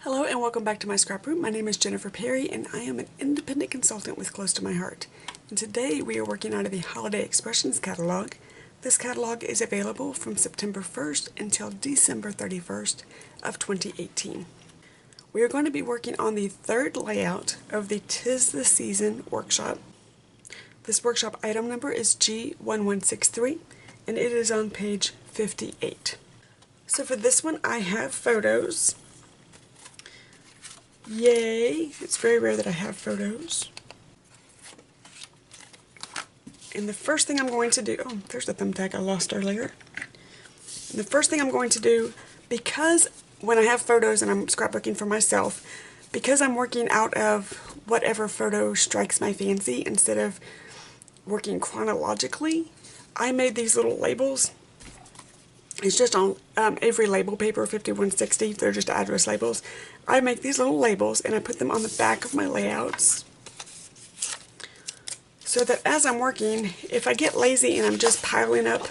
Hello and welcome back to my scraproom. My name is Jennifer Perry and I am an independent consultant with close to my heart. And today we are working out of the Holiday Expressions catalog. This catalog is available from September 1st until December 31st of 2018. We are going to be working on the third layout of the 'Tis the Season workshop. This workshop item number is G1163 and it is on page 58. So for this one I have photos. Yay! It's very rare that I have photos. And the first thing I'm going to do, oh, there's the thumbtack I lost earlier. And the first thing I'm going to do, because when I have photos and I'm scrapbooking for myself, because I'm working out of whatever photo strikes my fancy instead of working chronologically, I made these little labels. It's just on Avery label paper 5160. They're just address labels. I make these little labels and I put them on the back of my layouts so that as I'm working, if I get lazy and I'm just piling up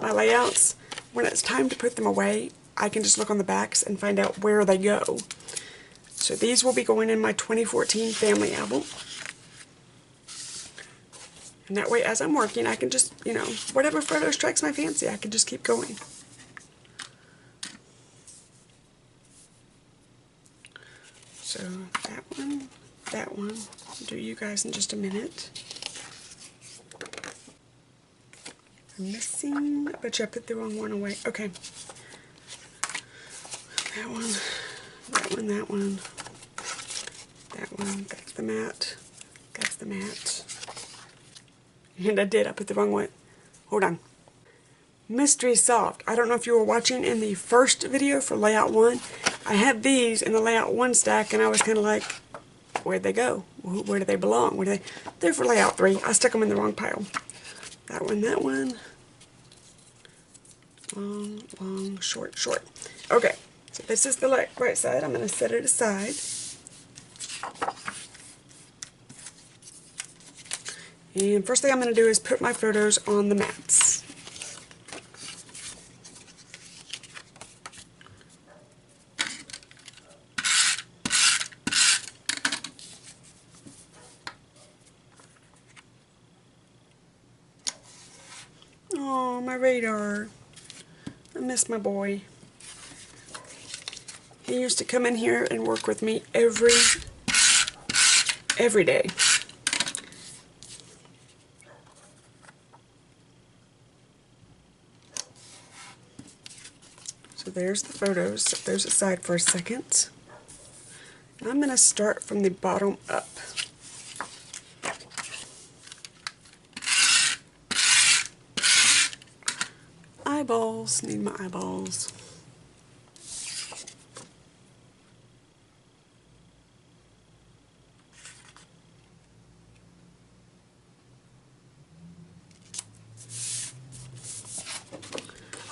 my layouts, when it's time to put them away, I can just look on the backs and find out where they go. So these will be going in my 2014 family album. And that way, as I'm working, I can just, whatever photo strikes my fancy, I can just keep going. So that one, I'll do you guys in just a minute. I'm missing, I bet you I put the wrong one away. Okay. That one, that one, that one, that one, that's the mat, that's the mat. And I put the wrong one. Hold on. Mystery solved. I don't know if you were watching in the first video for layout 1. I had these in the layout 1 stack and I was kind of like, where'd they go? Where do they belong? They're for layout 3. I stuck them in the wrong pile. That one, that one. Long, long, short, short. Okay, so this is the right side. I'm going to set it aside. And first thing I'm going to do is put my photos on the mats. Oh, my radar. I miss my boy. He used to come in here and work with me every day. So there's the photos. Set those aside for a second. And I'm going to start from the bottom up. Eyeballs. Need my eyeballs.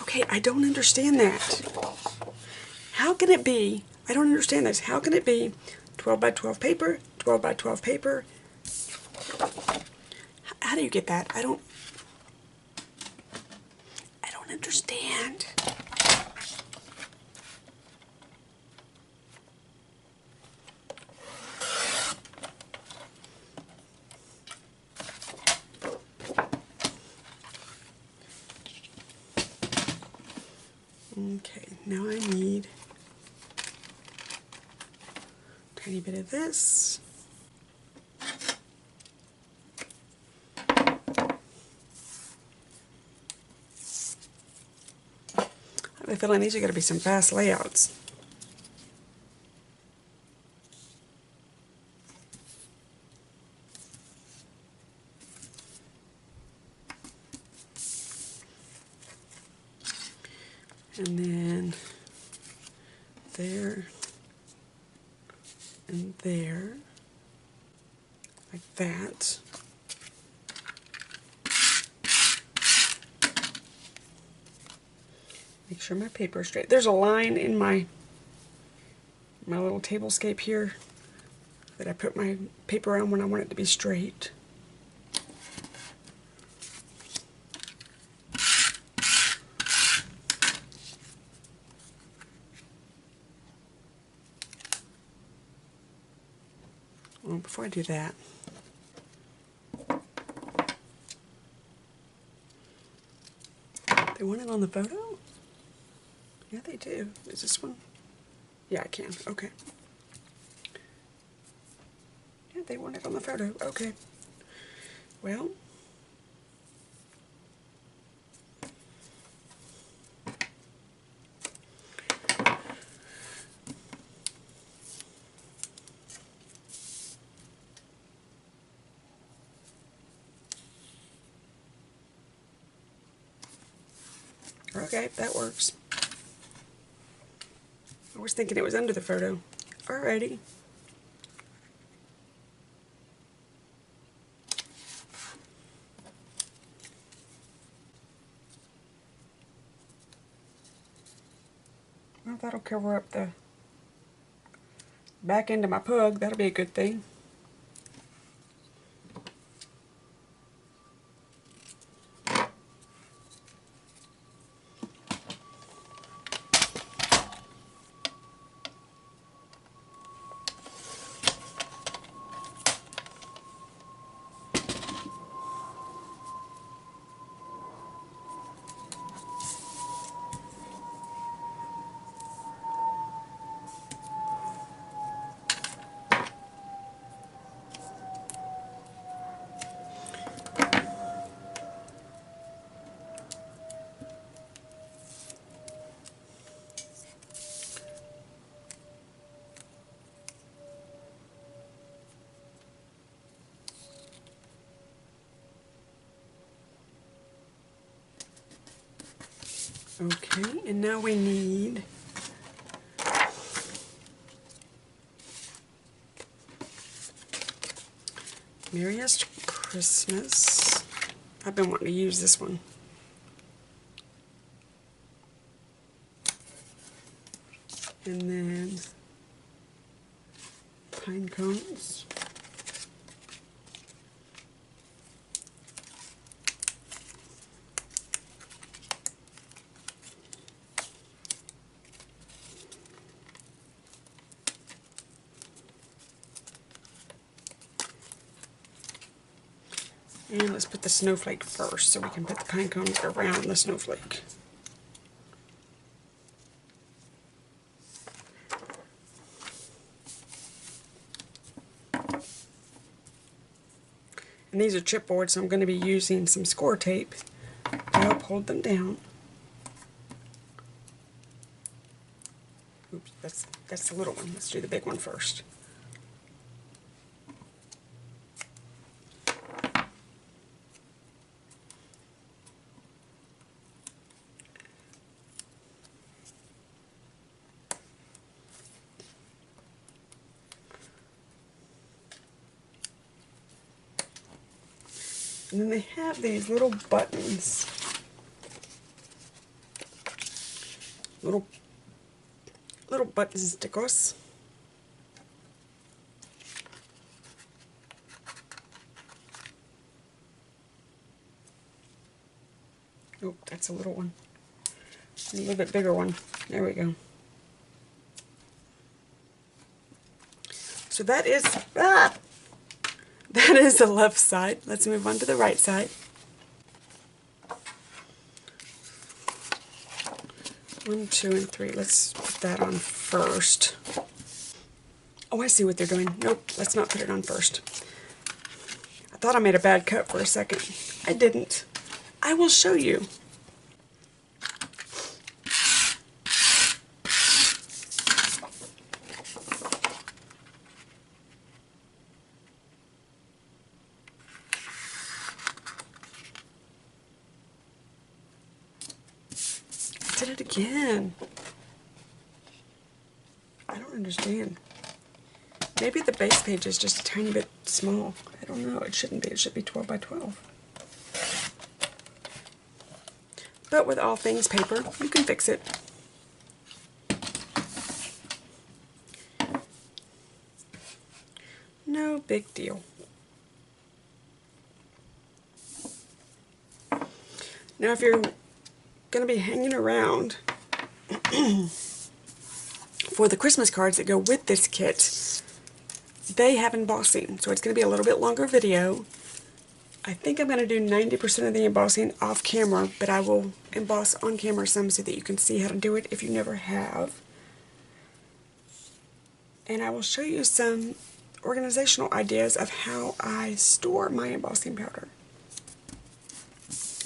Okay, I don't understand that. How can it be, I don't understand this, how can it be 12 by 12 paper, 12 by 12 paper? How do you get that? I don't understand. Okay, now I need a tiny bit of this. I have a feeling these are going to be some fast layouts. And then there and there, like that. Make sure my paper is straight. There's a line in my little tablescape here that I put my paper on when I want it to be straight. before I do that, they want it on the photo? Yeah, they do. Is this one? Yeah, I can. Okay. Yeah, they want it on the photo. Okay. Well, okay, that works. I was thinking it was under the photo. Alrighty. Well, that'll cover up the back end of my pug. That'll be a good thing. Okay, and now we need Merriest Christmas. I've been wanting to use this one. And then pine cones. And let's put the snowflake first so we can put the pine cones around the snowflake. And these are chipboard, so I'm going to be using some score tape to help hold them down. Oops, that's the little one. Let's do the big one first. And then they have these little buttons. Little button stickers. Oh, that's a little one. A little bit bigger one. There we go. So that is that is the left side. Let's move on to the right side. One, two, and three. Let's put that on first. Oh, I see what they're doing. Nope, let's not put it on first. I thought I made a bad cut for a second. I didn't. I will show you. I did it again. I don't understand. Maybe the base page is just a tiny bit small. I don't know. It shouldn't be. It should be 12 by 12. But with all things paper, you can fix it. No big deal. Now if you're going to be hanging around for the Christmas cards that go with this kit, they have embossing, so it's going to be a little bit longer video. I think I'm going to do 90% of the embossing off camera, but I will emboss on camera some so that you can see how to do it if you never have. And I will show you some organizational ideas of how I store my embossing powder.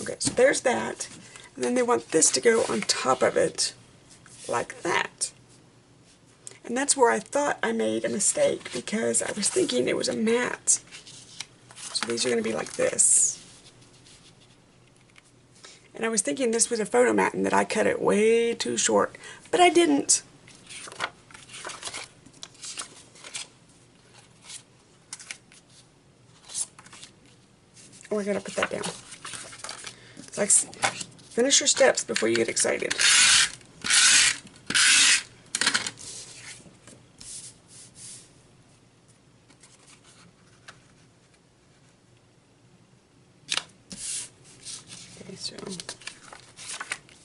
Okay, so there's that. And then they want this to go on top of it, like that. And that's where I thought I made a mistake, because I was thinking it was a mat. So these are going to be like this. And I was thinking this was a photo mat and that I cut it way too short, but I didn't. We're going to put that down. It's like, finish your steps before you get excited. Okay, so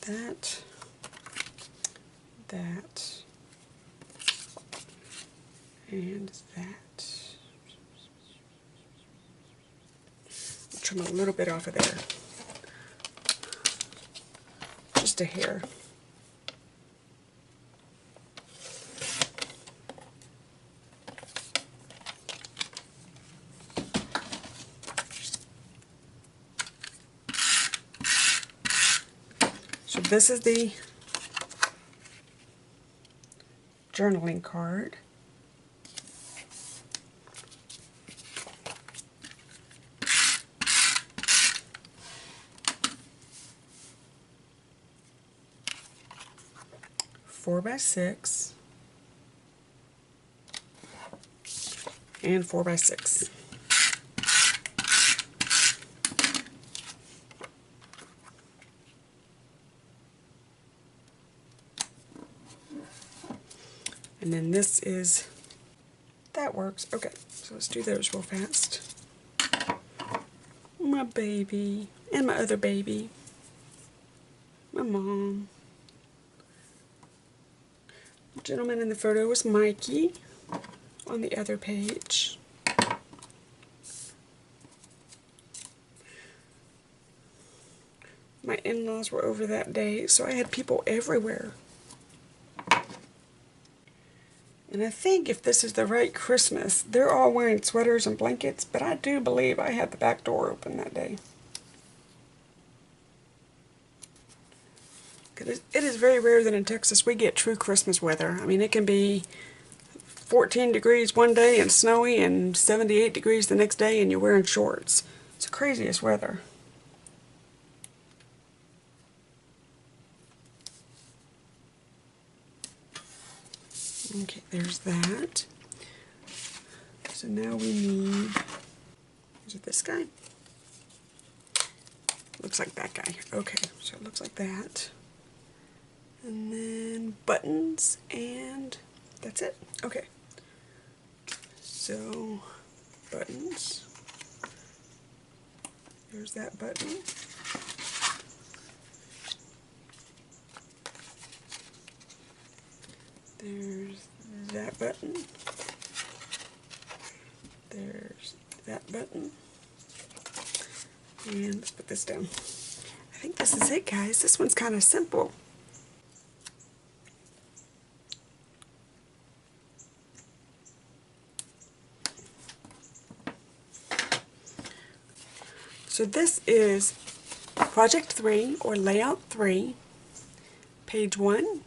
that, and that. I'll trim a little bit off of there. Just a hair. So this is the journaling card. Four by 6 and 4 by 6. And then this is, that works. Okay, so let's do those real fast. My baby, and my other baby, my mom. The gentleman in the photo was Mikey on the other page. My in-laws were over that day, so I had people everywhere. And I think if this is the right Christmas, they're all wearing sweaters and blankets, but I do believe I had the back door open that day. It is very rare that in Texas we get true Christmas weather. I mean, it can be 14 degrees one day and snowy and 78 degrees the next day and you're wearing shorts. It's the craziest weather. Okay, there's that. So now we need, is it this guy? Looks like that guy. Okay, so it looks like that. And then buttons, and that's it. Okay. So, buttons. There's that button. There's that button. There's that button. And let's put this down. I think this is it, guys. This one's kind of simple. So this is Project 3, or Layout 3, Page 1,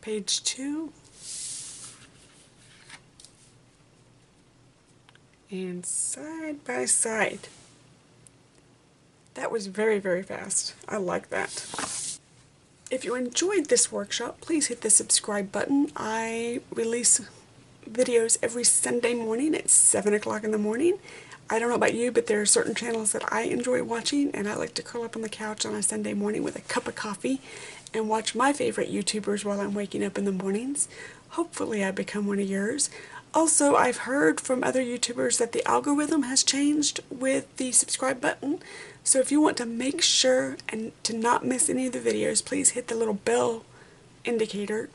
Page 2, and side by side. That was very, very fast. I like that. If you enjoyed this workshop, please hit the subscribe button. I release videos every Sunday morning at 7 o'clock in the morning. I don't know about you, but there are certain channels that I enjoy watching, and I like to curl up on the couch on a Sunday morning with a cup of coffee and watch my favorite YouTubers while I'm waking up in the mornings. Hopefully I become one of yours. Also, I've heard from other YouTubers that the algorithm has changed with the subscribe button, so if you want to make sure and to not miss any of the videos, please hit the little bell indicator.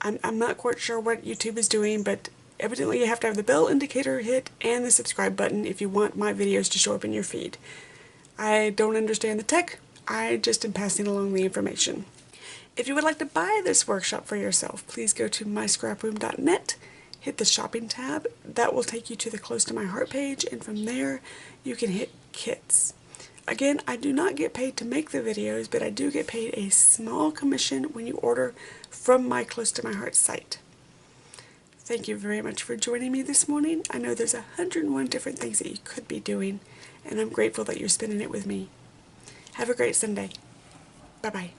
I'm not quite sure what YouTube is doing, but Evidently you have to have the bell indicator hit and the subscribe button if you want my videos to show up in your feed. I don't understand the tech, I just am passing along the information. If you would like to buy this workshop for yourself, please go to myscraproom.net, hit the shopping tab. That will take you to the Close to My Heart page, and from there you can hit kits. Again, I do not get paid to make the videos, but I do get paid a small commission when you order from my Close to My Heart site. Thank you very much for joining me this morning. I know there's 101 different things that you could be doing, and I'm grateful that you're spending it with me. Have a great Sunday. Bye-bye.